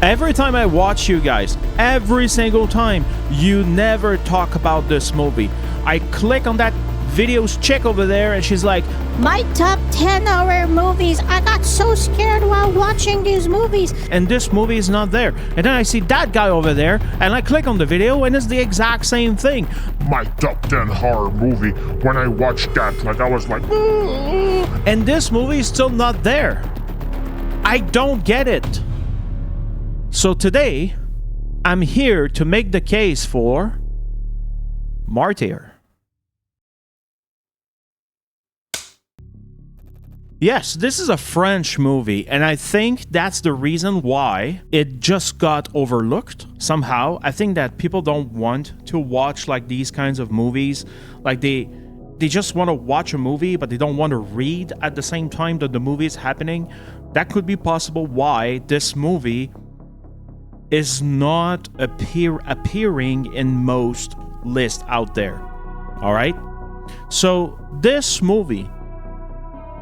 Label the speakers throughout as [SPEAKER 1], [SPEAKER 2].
[SPEAKER 1] Every time I watch you guys, every single time, you never talk about this movie. I click on that videos chick over there and she's like,
[SPEAKER 2] my top 10 horror movies. I got so scared while watching these movies.
[SPEAKER 1] And this movie is not there. And then I see that guy over there and I click on the video and it's the exact same thing.
[SPEAKER 3] My top 10 horror movie. When I watched that, like I was like,
[SPEAKER 1] and this movie is still not there. I don't get it. So today, I'm here to make the case for Martyrs. Yes, this is a French movie, and I think that's the reason why it just got overlooked somehow. I think that people don't want to watch like these kinds of movies. Like they just want to watch a movie, but they don't want to read at the same time that the movie is happening. That could be possible why this movie is not appearing in most lists out there. All right? So this movie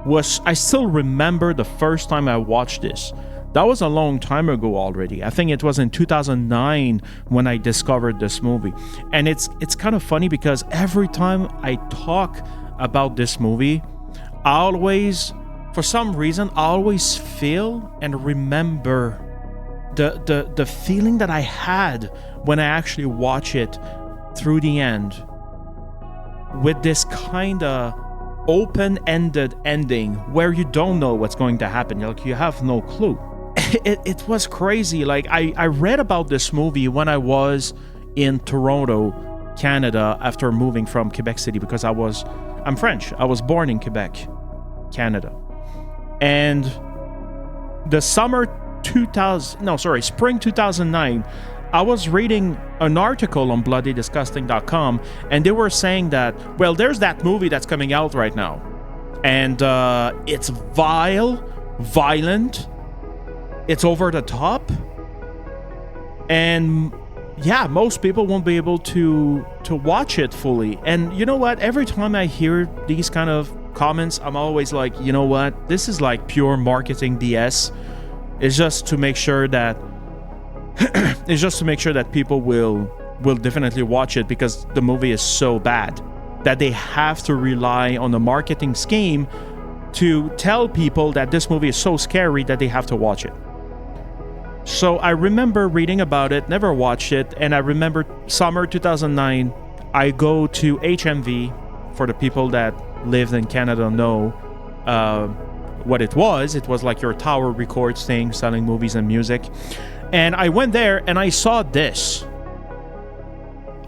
[SPEAKER 1] I still remember the first time I watched this. That was a long time ago already. I think it was in 2009 when I discovered this movie. And it's kind of funny because every time I talk about this movie, for some reason, I always feel and remember the feeling that I had when I actually watch it through the end, with this kind of open-ended ending where you don't know what's going to happen. Like, you have no clue. It was crazy. Like, I read about this movie when I was in Toronto, Canada, after moving from Quebec City, because I'm French. I was born in Quebec, Canada. And the spring 2009, I was reading an article on bloodydisgusting.com, and they were saying that, well, there's that movie that's coming out right now, and it's violent, it's over the top, and yeah, most people won't be able to watch it fully. And you know what? Every time I hear these kind of comments, I'm always like, you know what? This is like pure marketing BS. It's just to make sure that people will definitely watch it, because the movie is so bad that they have to rely on a marketing scheme to tell people that this movie is so scary that they have to watch it. So I remember reading about it, never watched it, and I remember summer 2009, I go to HMV. For the people that lived in Canada know what it was. It was like your Tower Records thing, selling movies and music. And I went there and I saw this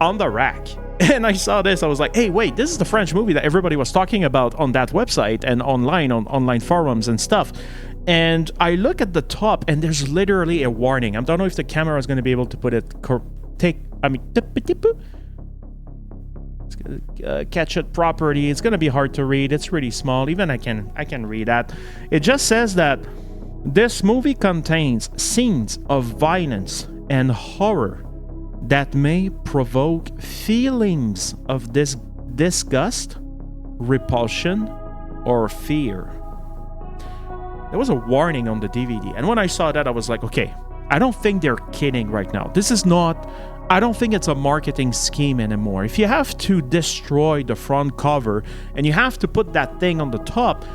[SPEAKER 1] on the rack. And I saw this, I was like, hey, wait, this is the French movie that everybody was talking about on that website and online, on online forums and stuff. And I look at the top and there's literally a warning. I don't know if the camera is going to be able to put it, catch it properly. It's going to be hard to read. It's really small. Even I can read that. It just says that this movie contains scenes of violence and horror that may provoke feelings of disgust, repulsion, or fear. There was a warning on the DVD, and when I saw that, I was like, okay, I don't think they're kidding right now. I don't think it's a marketing scheme anymore. If you have to destroy the front cover and you have to put that thing on the top,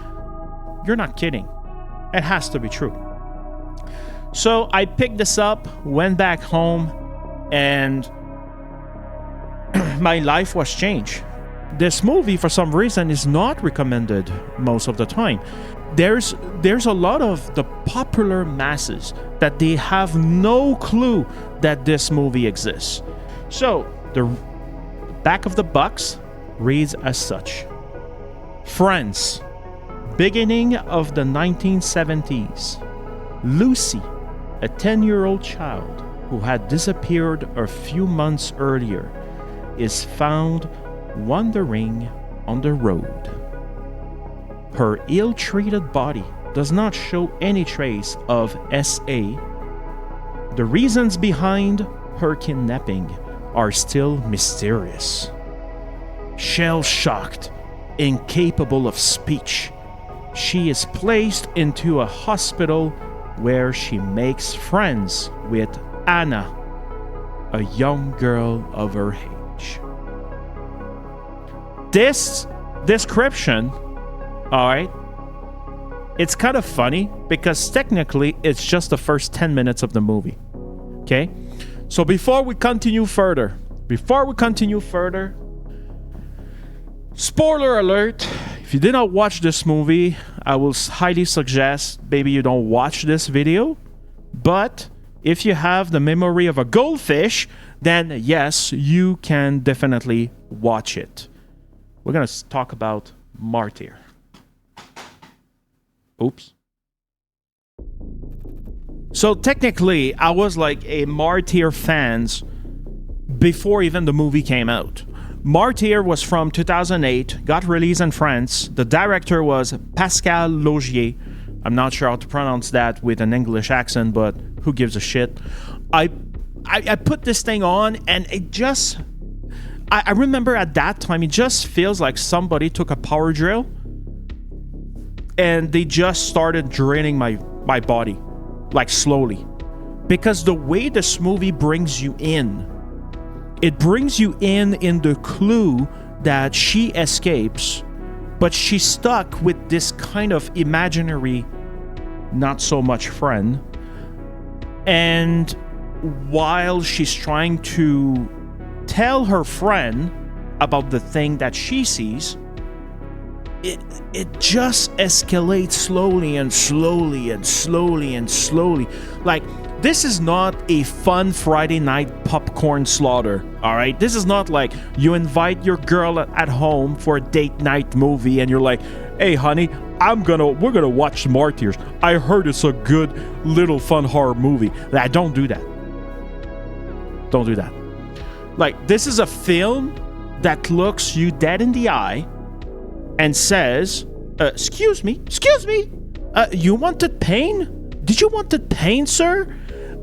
[SPEAKER 1] you're not kidding. It has to be true. So I picked this up, went back home, and my life was changed. This movie, for some reason, is not recommended most of the time. There's a lot of the popular masses that they have no clue that this movie exists. So the back of the box reads as such: France, beginning of the 1970s. Lucy, a 10-year-old child who had disappeared a few months earlier, is found wandering on the road. Her ill-treated body does not show any trace of SA. The reasons behind her kidnapping are still mysterious. Shell-shocked, incapable of speech, she is placed into a hospital where she makes friends with Anna, a young girl of her age. This description, all right, it's kind of funny because technically it's just the first 10 minutes of the movie. Okay? So before we continue further, spoiler alert, if you did not watch this movie, I will highly suggest maybe you don't watch this video. But if you have the memory of a goldfish, then yes, you can definitely watch it. We're going to talk about Martyrs. Oops. So technically, I was like a Martyrs fans before even the movie came out. Martyrs was from 2008, got released in France. The director was Pascal Laugier. I'm not sure how to pronounce that with an English accent, but who gives a shit? I put this thing on, and it just... I remember at that time, it just feels like somebody took a power drill and they just started draining my body, like slowly. Because the way this movie brings you in, it brings you in the clue that she escapes, but she's stuck with this kind of imaginary, not so much friend. And while she's trying to tell her friend about the thing that she sees, it just escalates slowly and slowly and slowly and slowly. Like, this is not a fun Friday night popcorn slaughter, all right? This is not like you invite your girl at home for a date night movie and you're like, hey honey, we're gonna watch Martyrs. I heard it's a good little fun horror movie. Don't do that. Don't do that. Like, this is a film that looks you dead in the eye and says, excuse me, you wanted pain? Did you wanted pain, sir?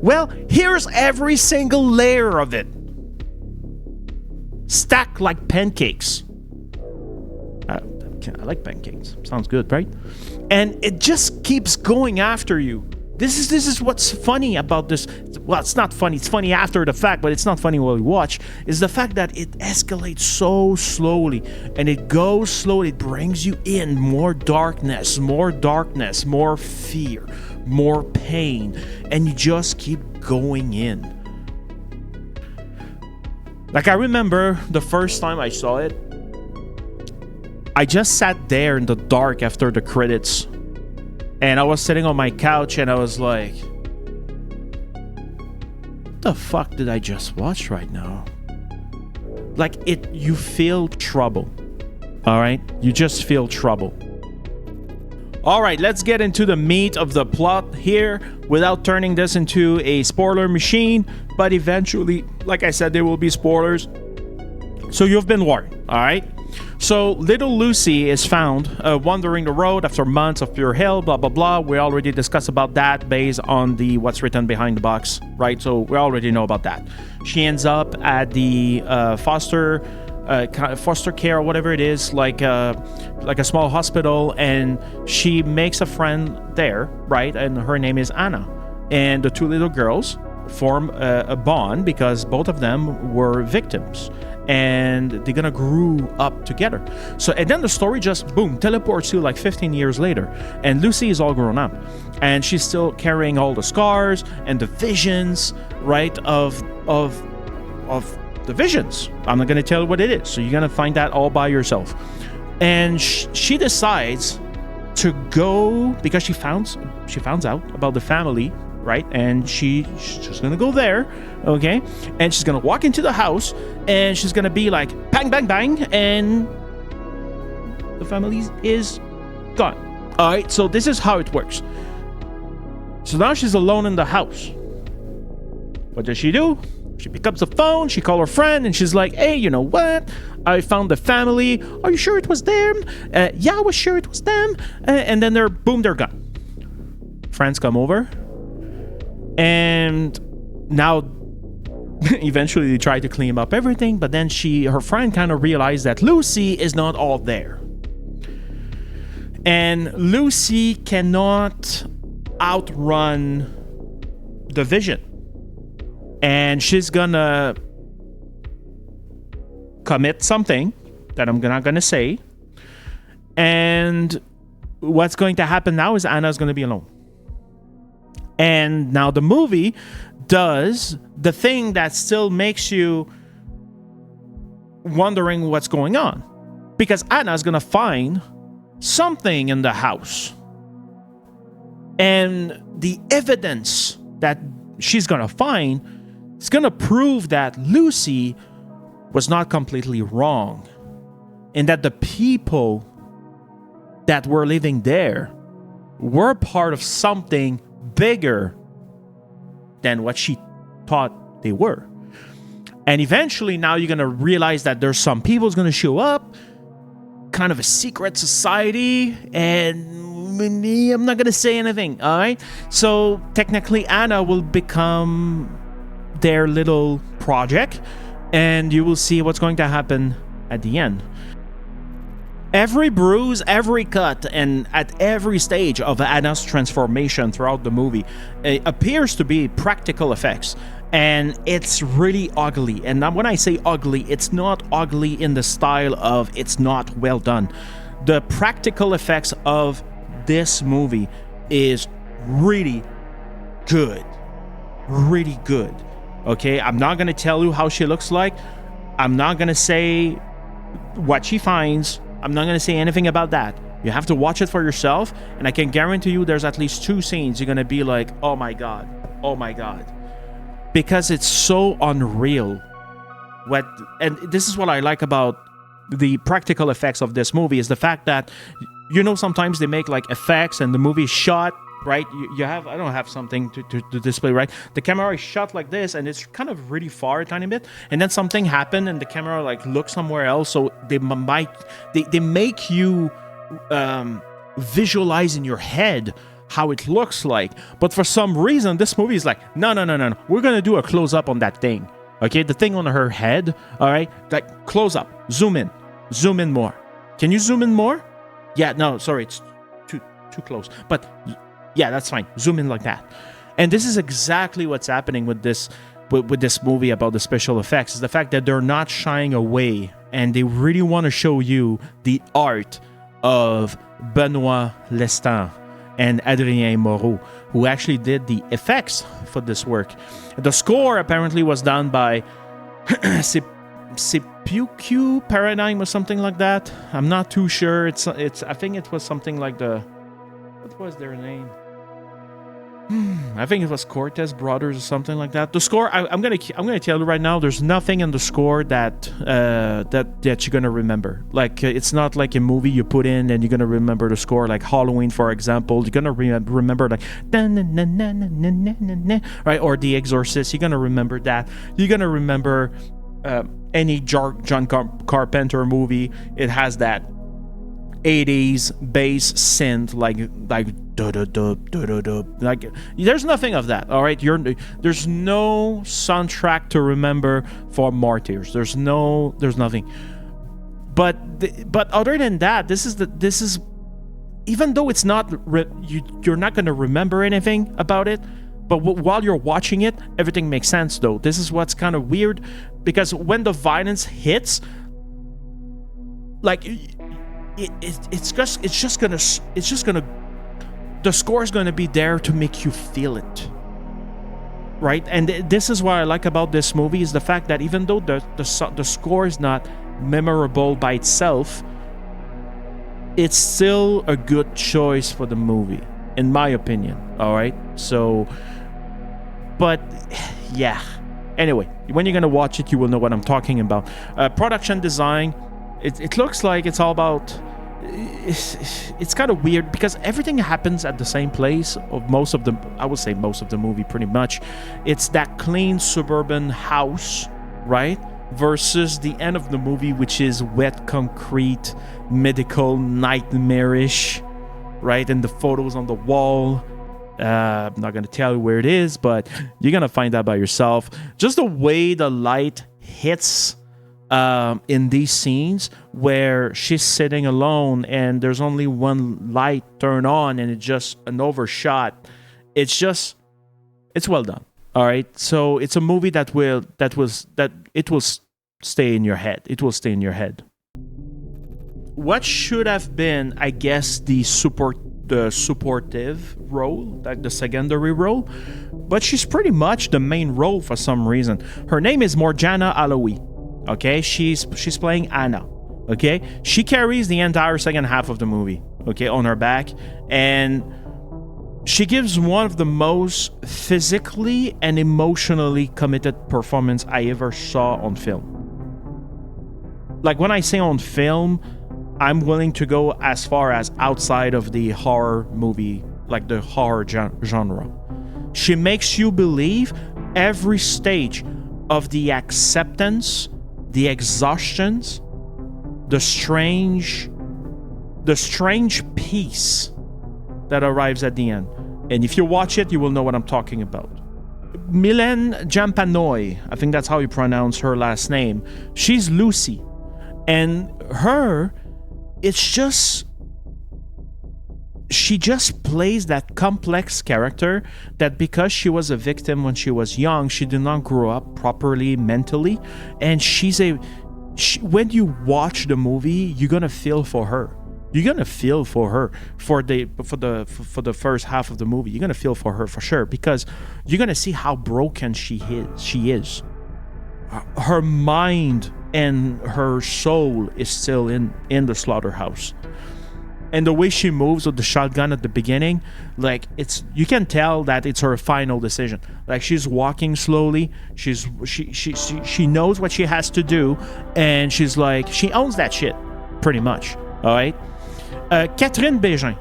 [SPEAKER 1] Well, here's every single layer of it. Stacked like pancakes. I like pancakes. Sounds good, right? And it just keeps going after you. This is what's funny about this. Well, it's not funny. It's funny after the fact, but it's not funny while you watch. Is the fact that it escalates so slowly, and it goes slowly. It brings you in more darkness, more fear, more pain, and you just keep going in. Like, I remember the first time I saw it, I just sat there in the dark after the credits. And I was sitting on my couch and I was like, what the fuck did I just watch right now? Like, you feel trouble. All right? You just feel trouble. All right, let's get into the meat of the plot here without turning this into a spoiler machine. But eventually, like I said, there will be spoilers. So you've been warned, all right? So little Lucy is found wandering the road after months of pure hell, blah, blah, blah. We already discussed about that based on the what's written behind the box, right? So we already know about that. She ends up at the foster care or whatever it is, like a small hospital, and she makes a friend there, right? And her name is Anna. And the two little girls form a bond because both of them were victims. And they're gonna grow up together. So, and then the story just boom teleports to like 15 years later, and Lucy is all grown up, and she's still carrying all the scars and the visions, right? Of the visions. I'm not gonna tell you what it is, so you're gonna find that all by yourself. And she decides to go because she finds out about the family, right? And she's just gonna go there, okay? And she's gonna walk into the house, and she's gonna be like, bang, bang, bang, and the family is gone. All right, so this is how it works. So now she's alone in the house. What does she do? She picks up the phone, she calls her friend, and she's like, hey, you know what? I found the family. Are you sure it was them? Yeah, I was sure it was them. And then they're gone. Friends come over. And now, eventually they try to clean up everything, but then her friend kind of realized that Lucy is not all there. And Lucy cannot outrun the vision. And she's gonna commit something that I'm not gonna say. And what's going to happen now is Anna's gonna be alone. And now the movie does the thing that still makes you wondering what's going on. Because Anna's gonna find something in the house. And the evidence that she's gonna find is gonna prove that Lucy was not completely wrong. And that the people that were living there were part of something bigger than what she thought they were. And eventually now you're going to realize that there's some people who's going to show up, kind of a secret society, and I'm not going to say anything, all right? So technically Anna will become their little project, and you will see what's going to happen at the end. Every bruise, every cut, and at every stage of Anna's transformation throughout the movie appears to be practical effects. And it's really ugly. And when I say ugly, it's not ugly in the style of it's not well done. The practical effects of this movie is really good. Really good. Okay, I'm not going to tell you how she looks like. I'm not going to say what she finds. I'm not going to say anything about that. You have to watch it for yourself, and I can guarantee you there's at least 2 scenes you're going to be like, oh my god, because it's so unreal. And this is what I like about the practical effects of this movie, is the fact that, you know, sometimes they make like effects and the movie is shot, right? You have, I don't have something to display, right? The camera is shot like this, and it's kind of really far a tiny bit, and then something happened and the camera like looks somewhere else, so they make you visualize in your head how it looks like. But for some reason this movie is like, no, we're gonna do a close-up on that thing, okay? The thing on her head, all right? Like, close up, zoom in more. Can you zoom in more? Yeah, no, sorry, it's too close, but yeah, that's fine. Zoom in like that. And this is exactly what's happening with this movie about the special effects, is the fact that they're not shying away, and they really want to show you the art of Benoit Lestan and Adrien Moreau, who actually did the effects for this work. The score apparently was done by Seppuku Paradigm or something like that. I'm not too sure. It's I think it was something like what was their name? I think it was Cortez Brothers or something like that. The score, I'm gonna tell you right now, there's nothing in the score that you're gonna remember. Like, it's not like a movie you put in and you're gonna remember the score. Like Halloween, for example, you're gonna remember like right, or The Exorcist. You're gonna remember that. You're gonna remember any John Carpenter movie. It has that 80s bass synth, like da da da da da da. Like, there's nothing of that. All right, there's no soundtrack to remember for Martyrs. There's nothing. But other than that, this is even though it's not you're not going to remember anything about it. But while you're watching it, everything makes sense. Though this is what's kind of weird, because when the violence hits, like, it's just gonna the score is gonna be there to make you feel it, right? And this is what I like about this movie, is the fact that even though the score is not memorable by itself, it's still a good choice for the movie, in my opinion. All right, so, but yeah. Anyway, when you're gonna watch it, you will know what I'm talking about. Production design. It looks like it's all about... It's kind of weird, because everything happens at the same place of most of the movie, pretty much. It's that clean suburban house, right? Versus the end of the movie, which is wet concrete, medical, nightmarish, right? And the photos on the wall. I'm not going to tell you where it is, but you're going to find out by yourself. Just the way the light hits in these scenes where she's sitting alone and there's only one light turned on, and it's just an overshot it's well done. All right, so it's a movie that it will stay in your head. It will stay in your head. What should have been, I guess, the supportive role, like the secondary role, but she's pretty much the main role for some reason. Her name is Morjana Alaoui. Okay, she's playing Anna. Okay, she carries the entire second half of the movie. Okay, on her back, and she gives one of the most physically and emotionally committed performance I ever saw on film. Like, when I say on film, I'm willing to go as far as outside of the horror movie, like the horror genre. She makes you believe every stage of the acceptance, the exhaustions, the strange peace that arrives at the end. And if you watch it, you will know what I'm talking about. Mylène Jampanoy, I think that's how you pronounce her last name. She's Lucy. And she just plays that complex character that, because she was a victim when she was young, she did not grow up properly mentally. And when you watch the movie, you're gonna feel for her. You're gonna feel for her for the first half of the movie. You're gonna feel for her for sure, because you're gonna see how broken she is. Her mind and her soul is still in the slaughterhouse. And the way she moves with the shotgun at the beginning, like, you can tell that it's her final decision. Like, she's walking slowly, she knows what she has to do, and she's like, she owns that shit pretty much. All right. Catherine Bégin,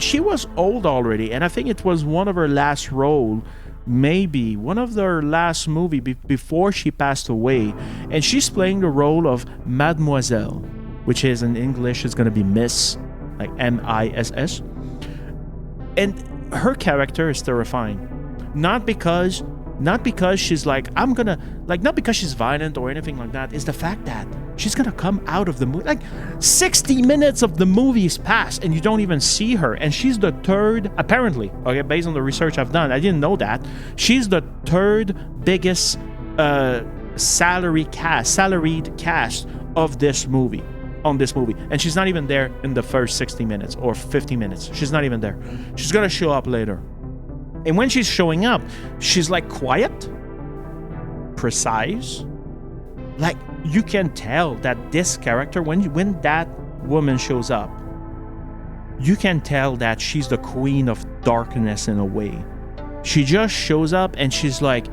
[SPEAKER 1] she was old already, and I think it was one of her last role, maybe one of their last movie before she passed away, and she's playing the role of Mademoiselle, which is in English is going to be Miss, like MISS. And her character is terrifying, not because she's like, not because she's violent or anything like that. It's the fact that she's gonna come out of the movie, like 60 minutes of the movie's passed and you don't even see her, and she's the third, apparently, okay, based on the research I've done, I didn't know that, she's the third biggest salaried cast of this movie, and she's not even there in the first 60 minutes or 50 minutes. She's not even there. She's gonna show up later. And when she's showing up, she's like quiet, precise. Like, you can tell that this character, when that woman shows up, you can tell that she's the queen of darkness in a way. She just shows up and she's like,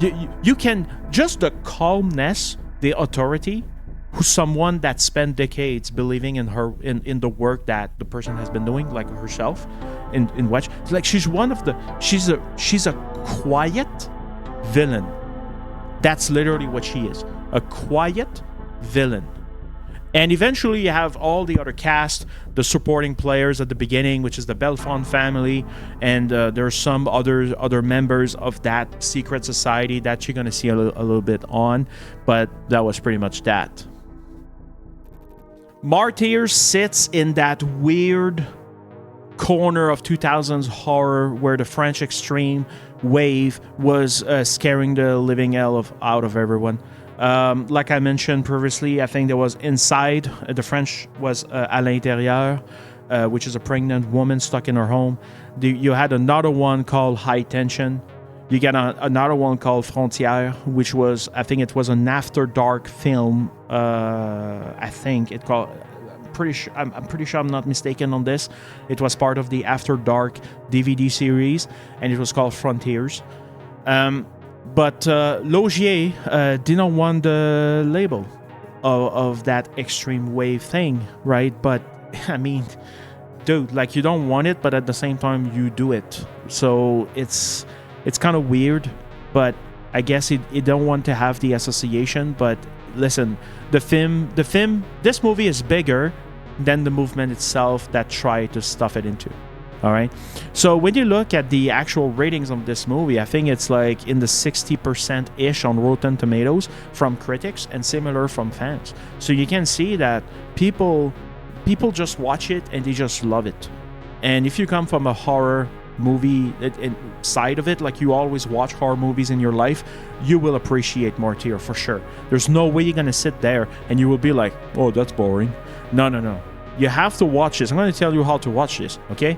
[SPEAKER 1] you can, just the calmness, the authority, who's someone that spent decades believing in her, in the work that the person has been doing, like herself, in what, like, she's a quiet villain. That's literally what she is, a quiet villain. And eventually you have all the other cast, the supporting players at the beginning, which is the Belfont family, and there are some other members of that secret society that you're going to see a little bit on, but that was pretty much that. Martyrs sits in that weird corner of 2000s horror where the French extreme wave was scaring the living hell out of everyone. Like I mentioned previously, I think there was Inside. The French was À l'intérieur, which is a pregnant woman stuck in her home. You had another one called High Tension. You got another one called Frontières, which was, I think it was an After Dark film. I think it called. I'm pretty sure I'm not mistaken on this. It was part of the After Dark DVD series, and it was called Frontiers. But Laugier didn't want the label of that extreme wave thing, right? But I mean, dude, like, you don't want it, but at the same time you do it. So it's kind of weird, but I guess it don't want to have the association. But listen, this movie is bigger than the movement itself that tried to stuff it into. All right. So when you look at the actual ratings of this movie, I think it's like in the 60%-ish on Rotten Tomatoes from critics and similar from fans. So you can see that people just watch it and they just love it. And if you come from a horror movie side of it, like you always watch horror movies in your life, you will appreciate Martyrs for sure. There's no way you're gonna sit there and you will be like, oh, that's boring. No. You have to watch this. I'm gonna tell you how to watch this, okay?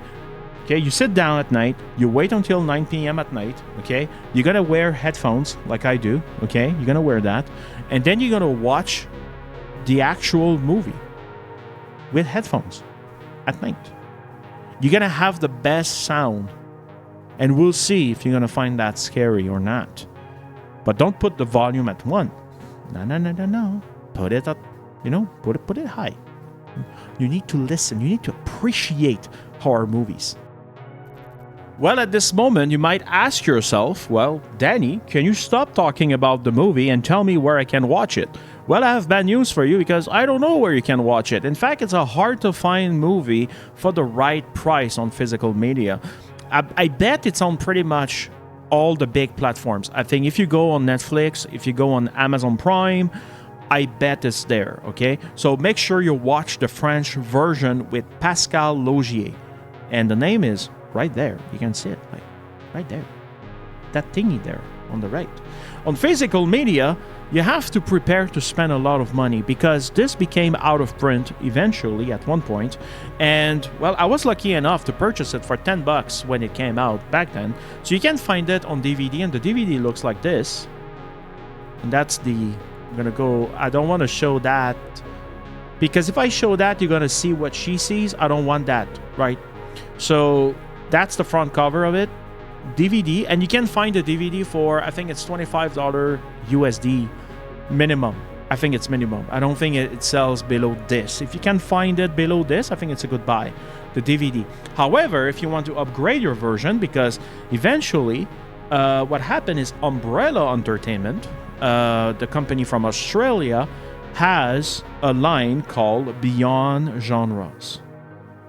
[SPEAKER 1] Okay, you sit down at night, you wait until 9 p.m. at night, okay? You're gonna wear headphones like I do, okay? You're gonna wear that. And then you're gonna watch the actual movie with headphones at night. You're gonna have the best sound, and we'll see if you're gonna find that scary or not. But don't put the volume at 1. No. Put it at, put it high. You need to listen. You need to appreciate horror movies. Well, at this moment, you might ask yourself, well, Danny, can you stop talking about the movie and tell me where I can watch it? Well, I have bad news for you because I don't know where you can watch it. In fact, it's a hard-to-find movie for the right price on physical media. I bet it's on pretty much all the big platforms. I think if you go on Netflix, if you go on Amazon Prime, I bet it's there, okay? So make sure you watch the French version with Pascal Laugier. And the name is right there. You can see it, like, right there. That thingy there on the right. On physical media, you have to prepare to spend a lot of money because this became out of print eventually at one point. And, well, I was lucky enough to purchase it for $10 when it came out back then. So you can find it on DVD, and the DVD looks like this. And that's the... I'm gonna go... I don't want to show that because if I show that, you're gonna see what she sees. I don't want that, right? So that's the front cover of it. DVD, and you can find the DVD for, I think it's $25 USD minimum. I think it's minimum. I don't think it sells below this. If you can find it below this, I think it's a good buy, the DVD. However, if you want to upgrade your version, because eventually what happened is Umbrella Entertainment, the company from Australia, has a line called Beyond Genres.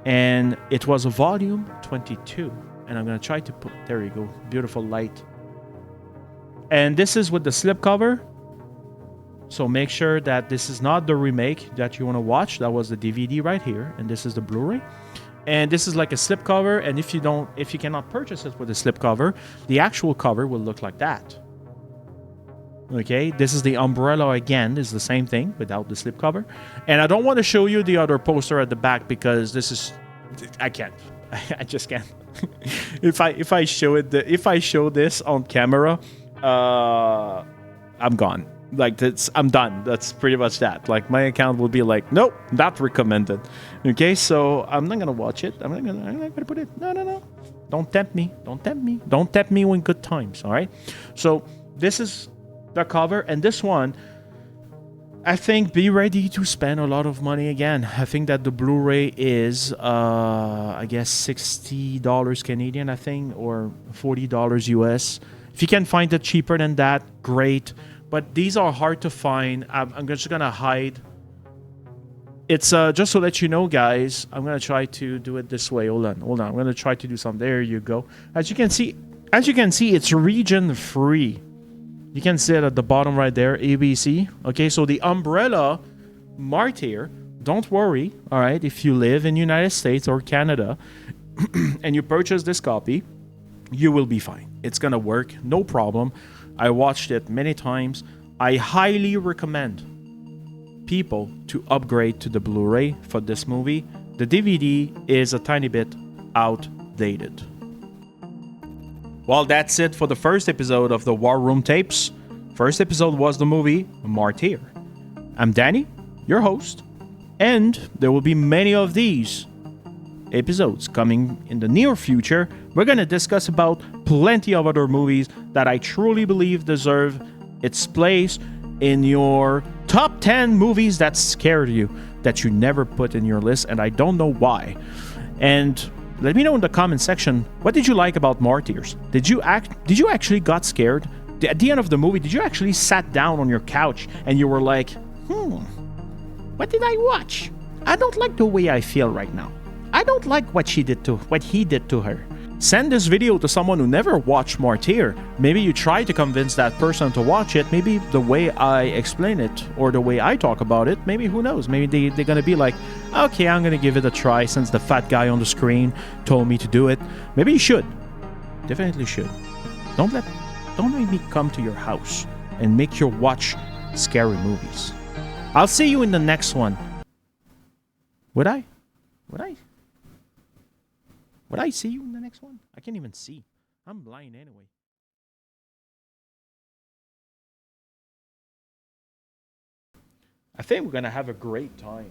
[SPEAKER 1] And it was a volume 22. And I'm going to try to put... There you go. Beautiful light. And this is with the slipcover. So make sure that this is not the remake that you want to watch. That was the DVD right here. And this is the Blu-ray. And this is like a slipcover. And if you cannot purchase it with a slipcover, the actual cover will look like that. Okay, this is the Umbrella again. This is the same thing without the slipcover. And I don't want to show you the other poster at the back because this is... I can't. I just can't. if I show this on camera, I'm gone. Like I'm done. That's pretty much that. Like my account will be like, nope, not recommended. Okay, so I'm not gonna watch it. I'm not gonna put it. No. Don't tempt me. Don't tempt me when good times. All right. So this is the cover, and this one, I think, be ready to spend a lot of money again. I think that the Blu-ray is, I guess, $60 Canadian, I think, or $40 US. If you can find it cheaper than that, great. But these are hard to find. I'm just going to hide. It's just to let you know, guys, I'm going to try to do it this way. Hold on. I'm going to try to do something. There you go. As you can see, it's region free. You can see it at the bottom right there, ABC. Okay, so the Umbrella Martyr, don't worry, all right, if you live in the United States or Canada and you purchase this copy, you will be fine. It's going to work, no problem. I watched it many times. I highly recommend people to upgrade to the Blu-ray for this movie. The DVD is a tiny bit outdated. Well, that's it for the first episode of the War Room Tapes. First episode was the movie Martyrs. I'm Danny, your host, and there will be many of these episodes coming in the near future. We're going to discuss about plenty of other movies that I truly believe deserve its place in your top 10 movies that scared you, that you never put in your list, and I don't know why. And let me know in the comment section, what did you like about Martyrs? Did you actually got scared? At the end of the movie, did you actually sat down on your couch and you were like, what did I watch? I don't like the way I feel right now. I don't like what he did to her. Send this video to someone who never watched Martyrs. Maybe you try to convince that person to watch it. Maybe the way I explain it or the way I talk about it, maybe who knows? Maybe they're going to be like, okay, I'm going to give it a try since the fat guy on the screen told me to do it. Maybe you should. Definitely should. Don't make me come to your house and make you watch scary movies. I'll see you in the next one. Would I see you in the next one? I can't even see. I'm blind anyway. I think we're gonna have a great time.